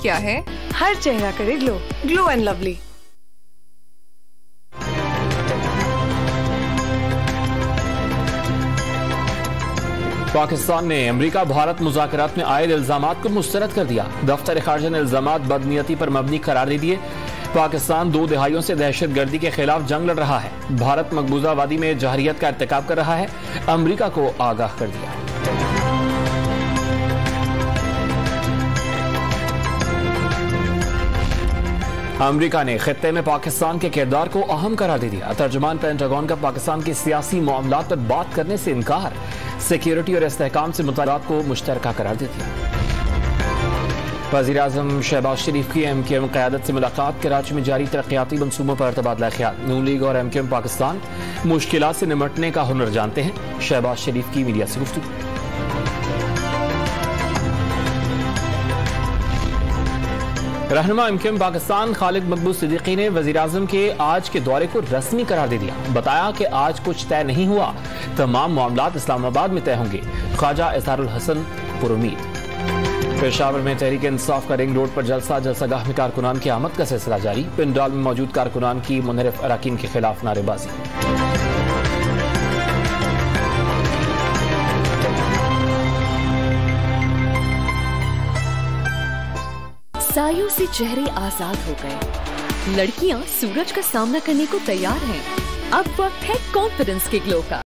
क्या है? हर चेहरा करे glow, glow and lovely. Pakistan ने अमेरिका भारत मुज़ाकरात में आए इल्जामात को मुस्तरद कर दिया। दफ्तर खारजा ने इल्जामात बदनीयती पर मबनी करार दे दिए। पाकिस्तान 2 दहाइयों से दहशतगर्दी के खिलाफ जंग लड़ रहा है। भारत मकबूजा वादी में जहरियत का इर्तिकाब कर रहा है। अमेरिका को आगाह कर दिया। अमेरिका ने खित्ते में पाकिस्तान के किरदार को अहम करार दे दिया। तर्जुमान पेंटागन का पाकिस्तान के सियासी मामलात पर बात करने से इनकार, सिक्योरिटी और इस्तेहकाम से मुताल्लिक़ को मुश्तरका करार दे दिया। वज़ीर-ए-आज़म शहबाज शरीफ की MQM क़यादत से मुलाकात। कराची में जारी तरक्याती मंसूबों पर तबादला ख्याल। नून लीग और MQM पाकिस्तान मुश्किलात से निमटने का हुनर जानते हैं। शहबाज शरीफ की मीडिया से गुफ्तगू। रहनुमा MQM पाकिस्तान खालिद मकबूल सिद्दीकी ने वज़ीर-ए-आज़म के आज के दौरे को रस्मी करार दे दिया। बताया कि आज कुछ तय नहीं हुआ, तमाम मामलात इस्लामाबाद में तय होंगे। ख्वाजा इज़हारुल हसन पुरुमीद। पेशावर में तहरीक इंसाफ का रिंग रोड पर जलसागाह में कारकुनान की आमद का सिलसिला जारी। पिंडाल में मौजूद कारकुनान की मुनहरिफ अराकीन के खिलाफ नारेबाजी। सायों से चेहरे आजाद हो गए। लड़कियां सूरज का सामना करने को तैयार हैं। अब वक्त है कॉन्फिडेंस के ग्लो का।